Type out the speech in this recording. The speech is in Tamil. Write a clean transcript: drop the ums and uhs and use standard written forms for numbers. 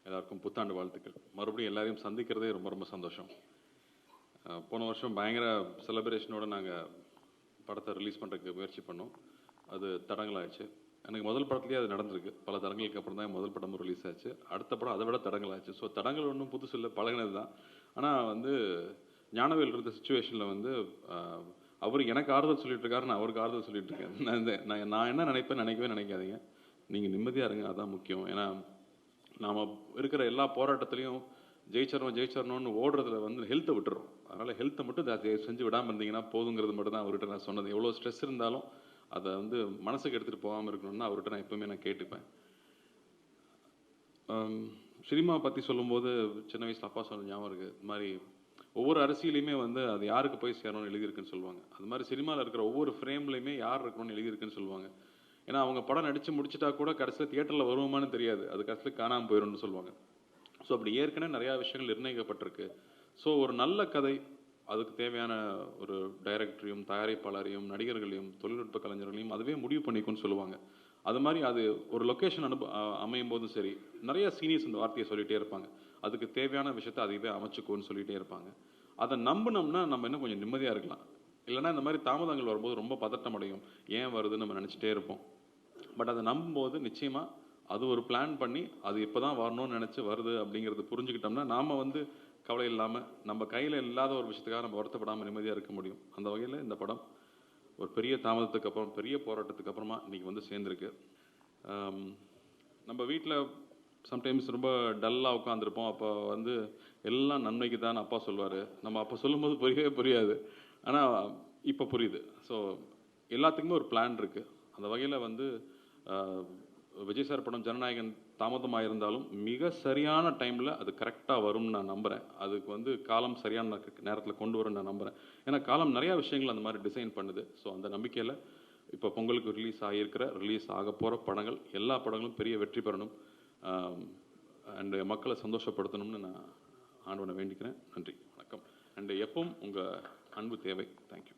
எல்லாருக்கும் புத்தாண்டு வாழ்த்துக்கள். மறுபடியும் எல்லாரையும் சந்திக்கிறதே ரொம்ப ரொம்ப சந்தோஷம். போன வருஷம் பயங்கர செலிப்ரேஷனோட நாங்கள் படத்தை ரிலீஸ் பண்ணுறதுக்கு முயற்சி பண்ணோம். அது தடங்களாகிடுச்சு. எனக்கு முதல் படத்துலேயே அது நடந்திருக்கு. பல தடங்களுக்கு அப்புறம் தான் முதல் படமும் ரிலீஸ் ஆச்சு. அடுத்த படம் அதை விட தடங்களாச்சு. ஸோ தடங்கள் ஒன்றும் புதுசு இல்லை, பழகினது தான். ஆனால் ஞானவேல் இருந்த சுச்சுவேஷனில் அவர் எனக்கு ஆறுதல் சொல்லிட்டு இருக்காரு, நான் அவருக்கு ஆறுதல் சொல்லிட்டு இருக்கேன். நான் என்ன நினைக்கவே நினைக்காதீங்க. நீங்கள் நிம்மதியாக இருங்க, அதுதான் முக்கியம். ஏன்னா நாம் இருக்கிற எல்லா போராட்டத்திலையும் ஜெயிச்சரணும்னு ஓடுறதுல ஹெல்த்தை விட்டுறோம். அதனால் ஹெல்த்தை மட்டும் செஞ்சு விடாமல் இருந்தீங்கன்னா போதுங்கிறது மட்டும் தான் அவர்கிட்ட நான் சொன்னது. எவ்வளோ ஸ்ட்ரெஸ் இருந்தாலும் அதை மனசுக்கு எடுத்துகிட்டு போகாமல் இருக்கணும்னு அவர்கிட்ட நான் எப்பவுமே நான் கேட்டுப்பேன். சினிமா பற்றி சொல்லும்போது சின்ன வயசில் அப்பா சொன்ன ஞாபகம் இருக்குது. இது மாதிரி ஒவ்வொரு அரசியலையுமே அது யாருக்கு போய் சேரணும்னு எழுதியிருக்குன்னு சொல்லுவாங்க. அது மாதிரி சினிமாவில் இருக்கிற ஒவ்வொரு ஃப்ரேம்லையுமே யார் இருக்கணும்னு எழுதியிருக்குன்னு சொல்லுவாங்க. ஏன்னா அவங்க படம் நடித்து முடிச்சுட்டா கூட கடைசியில் தியேட்டரில் வருவோமான்னு தெரியாது, அது கடைசியில் காணாமல் போயிடும்னு சொல்லுவாங்க. ஸோ அப்படி ஏற்கனவே நிறையா விஷயங்கள் நிர்ணயிக்கப்பட்டிருக்கு. ஸோ ஒரு நல்ல கதை, அதுக்கு தேவையான ஒரு டைரக்டரையும் தயாரிப்பாளரையும் நடிகர்களையும் தொழில்நுட்ப கலைஞர்களையும் அதுவே முடிவு பண்ணிக்கும்னு சொல்லுவாங்க. அது மாதிரி அது ஒரு லொக்கேஷன் அமையும் போதும் சரி, நிறைய சீனியர்ஸ் இந்த வார்த்தையை சொல்லிகிட்டே இருப்பாங்க. அதுக்கு தேவையான விஷயத்தை அதுவே அமைச்சுக்கோன்னு சொல்லிகிட்டே இருப்பாங்க. அதை நம்பினோம்னா நம்ம இன்னும் கொஞ்சம் நிம்மதியாக இருக்கலாம். இல்லைனா இந்த மாதிரி தாமதங்கள் வரும்போது ரொம்ப பதட்டம் அடையும், ஏன் வருதுன்னு நம்ம நினச்சிட்டே இருப்போம். பட் அதை நம்பும்போது நிச்சயமாக அது ஒரு பிளான் பண்ணி அது இப்போ தான் வரணும்னு நினச்சி வருது அப்படிங்கிறது புரிஞ்சுக்கிட்டோம்னா நாம் கவலை இல்லாமல் நம்ம கையில் இல்லாத ஒரு விஷயத்துக்காக நம்ம வருத்தப்படாமல் நிம்மதியாக இருக்க முடியும். அந்த வகையில் இந்த படம் ஒரு பெரிய தாமதத்துக்கு அப்புறம், பெரிய போராட்டத்துக்கு அப்புறமா இன்றைக்கி சேர்ந்துருக்கு. நம்ம வீட்டில் சம்டைம்ஸ் ரொம்ப டல்லாக உட்காந்துருப்போம். அப்போ எல்லாம் நன்மைக்கு தான் அப்பா சொல்லுவார். நம்ம அப்போ சொல்லும்போது புரியவே புரியாது, ஆனால் இப்போ புரியுது. ஸோ எல்லாத்துக்குமே ஒரு பிளான் இருக்குது. அந்த வகையில் விஜய் சார் படம் ஜனநாயகன் தாமதமாக இருந்தாலும் மிக சரியான டைமில் அது கரெக்டாக வரும்னு நான் நம்புகிறேன். அதுக்கு காலம் சரியான நேரத்தில் கொண்டு வரும்னு நான் நம்புகிறேன். ஏன்னா காலம் நிறையா விஷயங்கள் அந்த மாதிரி டிசைன் பண்ணுது. ஸோ அந்த நம்பிக்கையில் இப்போ பொங்கலுக்கு ரிலீஸ் ஆக போகிற படங்கள் எல்லா படங்களும் பெரிய வெற்றி பெறணும், அண்ட் மக்களை சந்தோஷப்படுத்தணும்னு நான் ஆண்டவனை வேண்டிக்கிறேன். நன்றி, வணக்கம். அண்ட் எப்பவும் உங்கள் அன்பு தேவை. தேங்க்யூ.